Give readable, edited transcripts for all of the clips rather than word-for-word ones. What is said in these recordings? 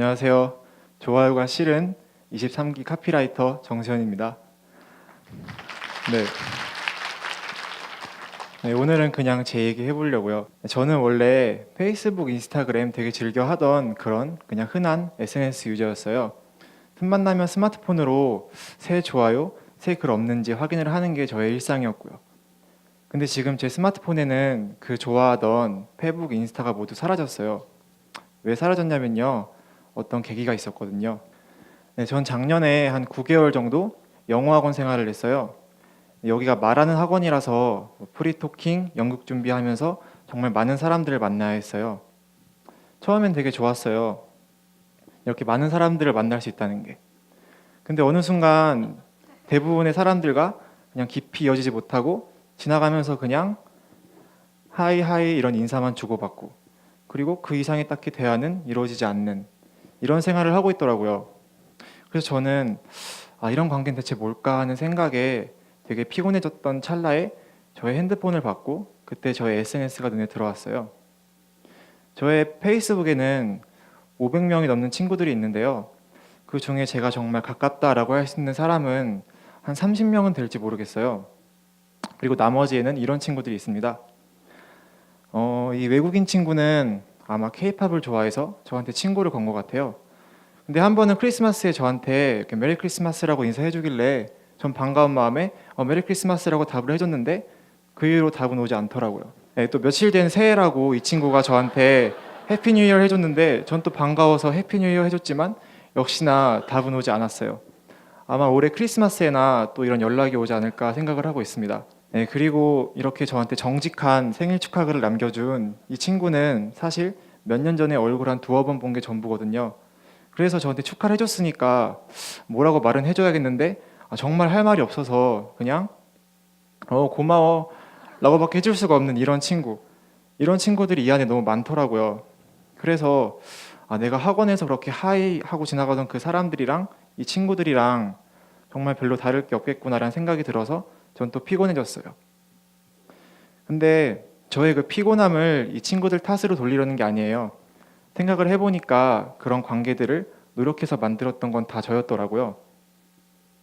안녕하세요. 좋아요가 싫은 23기 카피라이터 정세현입니다. 네. 오늘은 그냥 제 얘기 해보려고요. 저는 원래 페이스북, 인스타그램 되게 즐겨 하던 그런 그냥 흔한 SNS 유저였어요. 틈만 나면 스마트폰으로 새 좋아요, 새 글 없는지 확인을 하는 게 저의 일상이었고요. 근데 지금 제 스마트폰에는 그 좋아하던 페북, 인스타가 모두 사라졌어요. 왜 사라졌냐면요. 어떤 계기가 있었거든요. 네, 전 작년에 한 9개월 정도 영어학원 생활을 했어요. 여기가 말하는 학원이라서 프리토킹, 연극 준비하면서 정말 많은 사람들을 만나야 했어요. 처음엔 되게 좋았어요. 이렇게 많은 사람들을 만날 수 있다는 게. 근데 어느 순간 대부분의 사람들과 그냥 깊이 이어지지 못하고 지나가면서 그냥 하이 하이 이런 인사만 주고받고 그리고 그 이상의 딱히 대화는 이루어지지 않는 이런 생활을 하고 있더라고요. 그래서 저는 이런 관계는 대체 뭘까 하는 생각에 되게 피곤해졌던 찰나에 저의 핸드폰을 받고 그때 저의 SNS가 눈에 들어왔어요. 저의 페이스북에는 500명이 넘는 친구들이 있는데요. 그 중에 제가 정말 가깝다라고 할 수 있는 사람은 한 30명은 될지 모르겠어요. 그리고 나머지에는 이런 친구들이 있습니다. 이 외국인 친구는 아마 케이팝을 좋아해서 저한테 친구를 건 것 같아요. 근데 한 번은 크리스마스에 저한테 이렇게 메리 크리스마스라고 인사해 주길래 전 반가운 마음에 메리 크리스마스라고 답을 해줬는데 그 이후로 답은 오지 않더라고요. 네, 또 며칠 된 새해라고 이 친구가 저한테 해피 뉴 이어 해줬는데 전 또 반가워서 해피 뉴 이어 해줬지만 역시나 답은 오지 않았어요. 아마 올해 크리스마스에나 또 이런 연락이 오지 않을까 생각을 하고 있습니다. 네, 그리고 이렇게 저한테 정직한 생일 축하글을 남겨준 이 친구는 사실 몇 년 전에 얼굴 한 두어 번 본 게 전부거든요. 그래서 저한테 축하를 해줬으니까 뭐라고 말은 해줘야겠는데 정말 할 말이 없어서 그냥 고마워 라고밖에 해줄 수가 없는 이런 친구들이 이 안에 너무 많더라고요. 그래서 내가 학원에서 그렇게 하이 하고 지나가던 그 사람들이랑 이 친구들이랑 정말 별로 다를 게 없겠구나라는 생각이 들어서 전 또 피곤해졌어요. 근데 저의 그 피곤함을 이 친구들 탓으로 돌리려는 게 아니에요. 생각을 해보니까 그런 관계들을 노력해서 만들었던 건 다 저였더라고요.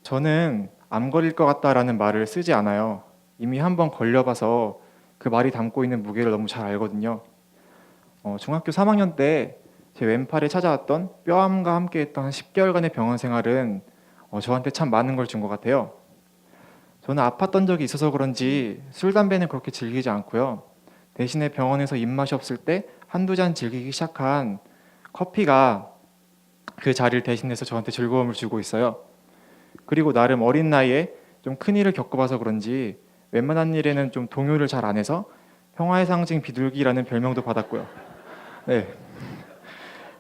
저는 암 걸릴 것 같다라는 말을 쓰지 않아요. 이미 한번 걸려봐서 그 말이 담고 있는 무게를 너무 잘 알거든요. 중학교 3학년 때 제 왼팔에 찾아왔던 뼈암과 함께 했던 한 10개월간의 병원 생활은 저한테 참 많은 걸 준 것 같아요. 저는 아팠던 적이 있어서 그런지 술, 담배는 그렇게 즐기지 않고요. 대신에 병원에서 입맛이 없을 때 한두 잔 즐기기 시작한 커피가 그 자리를 대신해서 저한테 즐거움을 주고 있어요. 그리고 나름 어린 나이에 좀 큰 일을 겪어봐서 그런지 웬만한 일에는 좀 동요를 잘 안 해서 평화의 상징 비둘기라는 별명도 받았고요. 네.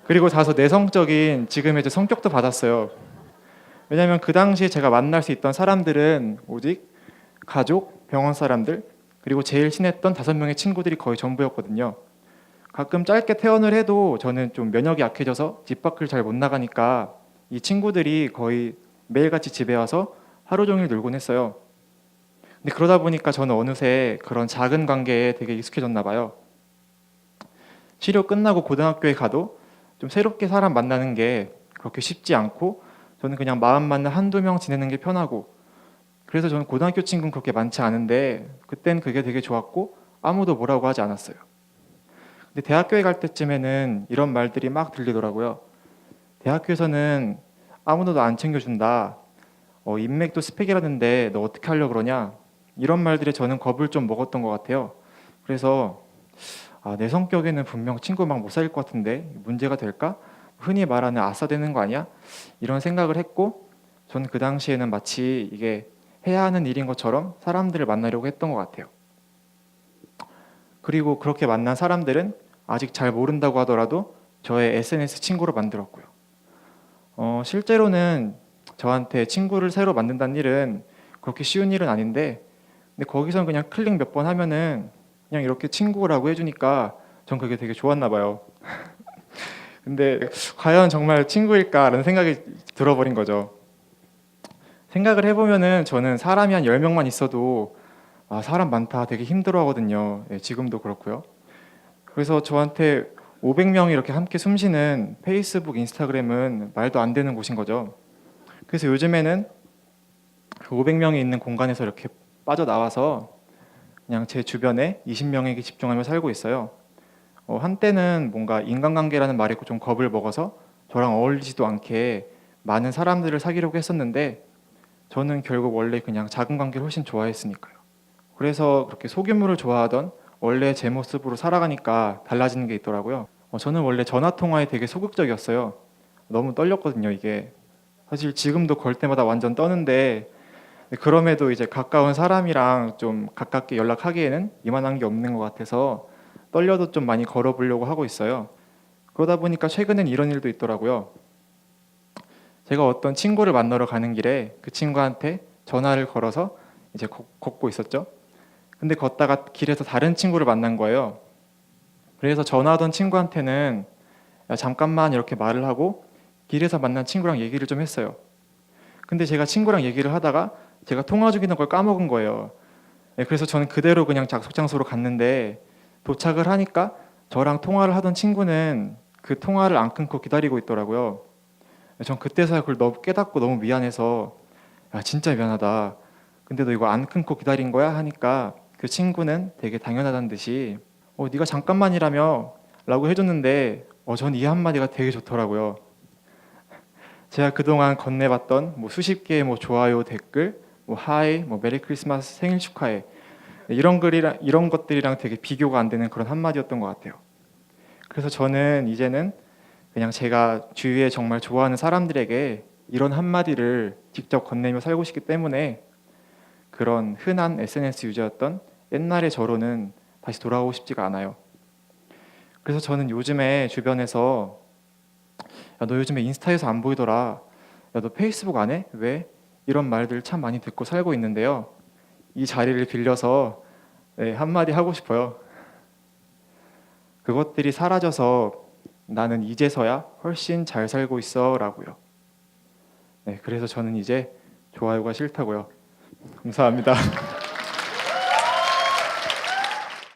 그리고 다소 내성적인 지금의 제 성격도 받았어요. 왜냐하면 그 당시에 제가 만날 수 있던 사람들은 오직 가족, 병원 사람들, 그리고 제일 친했던 5명의 친구들이 거의 전부였거든요. 가끔 짧게 퇴원을 해도 저는 좀 면역이 약해져서 집 밖을 잘 못 나가니까 이 친구들이 거의 매일같이 집에 와서 하루 종일 놀곤 했어요. 근데 그러다 보니까 저는 어느새 그런 작은 관계에 되게 익숙해졌나 봐요. 치료 끝나고 고등학교에 가도 좀 새롭게 사람 만나는 게 그렇게 쉽지 않고 저는 그냥 마음 맞는 한두 명 지내는 게 편하고 그래서 저는 고등학교 친구는 그렇게 많지 않은데 그땐 그게 되게 좋았고 아무도 뭐라고 하지 않았어요. 근데 대학교에 갈 때쯤에는 이런 말들이 막 들리더라고요. 대학교에서는 아무도 너 안 챙겨준다. 인맥도 스펙이라는데 너 어떻게 하려고 그러냐. 이런 말들에 저는 겁을 좀 먹었던 것 같아요. 그래서 내 성격에는 분명 친구 막 못 사귈 것 같은데 문제가 될까? 흔히 말하는 아싸 되는 거 아니야? 이런 생각을 했고 저는 그 당시에는 마치 이게 해야 하는 일인 것처럼 사람들을 만나려고 했던 것 같아요. 그리고 그렇게 만난 사람들은 아직 잘 모른다고 하더라도 저의 SNS 친구로 만들었고요. 실제로는 저한테 친구를 새로 만든다는 일은 그렇게 쉬운 일은 아닌데 근데 거기선 그냥 클릭 몇 번 하면은 그냥 이렇게 친구라고 해주니까 전 그게 되게 좋았나 봐요. 근데 과연 정말 친구일까라는 생각이 들어버린 거죠. 생각을 해보면은 저는 사람이 한 10명만 있어도 사람 많다 되게 힘들어 하거든요. 예, 지금도 그렇고요. 그래서 저한테 500명이 이렇게 함께 숨쉬는 페이스북, 인스타그램은 말도 안 되는 곳인 거죠. 그래서 요즘에는 그 500명이 있는 공간에서 이렇게 빠져나와서 그냥 제 주변에 20명에게 집중하며 살고 있어요. 한때는 뭔가 인간관계라는 말에 좀 겁을 먹어서 저랑 어울리지도 않게 많은 사람들을 사귀려고 했었는데 저는 결국 원래 그냥 작은 관계를 훨씬 좋아했으니까요. 그래서 그렇게 소규모를 좋아하던 원래 제 모습으로 살아가니까 달라지는 게 있더라고요. 저는 원래 전화 통화에 되게 소극적이었어요. 너무 떨렸거든요, 이게. 사실 지금도 걸 때마다 완전 떠는데 그럼에도 이제 가까운 사람이랑 좀 가깝게 연락하기에는 이만한 게 없는 것 같아서 떨려도 좀 많이 걸어보려고 하고 있어요. 그러다 보니까 최근엔 이런 일도 있더라고요. 제가 어떤 친구를 만나러 가는 길에 그 친구한테 전화를 걸어서 이제 걷고 있었죠. 근데 걷다가 길에서 다른 친구를 만난 거예요. 그래서 전화하던 친구한테는 야, 잠깐만 이렇게 말을 하고 길에서 만난 친구랑 얘기를 좀 했어요. 근데 제가 친구랑 얘기를 하다가 제가 통화 중이던 걸 까먹은 거예요. 네, 그래서 저는 그대로 그냥 약속 장소로 갔는데 도착을 하니까 저랑 통화를 하던 친구는 그 통화를 안 끊고 기다리고 있더라고요. 전 그때서야 그걸 너무 깨닫고 너무 미안해서 야, 진짜 미안하다. 근데 너 이거 안 끊고 기다린 거야? 하니까 그 친구는 되게 당연하다는 듯이 네가 잠깐만이라며 라고 해줬는데 전 이 한마디가 되게 좋더라고요. 제가 그동안 건네봤던 뭐 수십 개의 뭐 좋아요 댓글, 뭐 하이, 뭐 메리 크리스마스, 생일 축하해 이런 것들이랑 되게 비교가 안 되는 그런 한마디였던 것 같아요. 그래서 저는 이제는 그냥 제가 주위에 정말 좋아하는 사람들에게 이런 한마디를 직접 건네며 살고 싶기 때문에 그런 흔한 SNS 유저였던 옛날의 저로는 다시 돌아오고 싶지가 않아요. 그래서 저는 요즘에 주변에서 야, 너 요즘에 인스타에서 안 보이더라. 야, 너 페이스북 안 해? 왜? 이런 말들 참 많이 듣고 살고 있는데요. 이 자리를 빌려서 네, 한마디 하고 싶어요. 그것들이 사라져서 나는 이제서야 훨씬 잘 살고 있어 라고요. 네, 그래서 저는 이제 좋아요가 싫다고요. 감사합니다.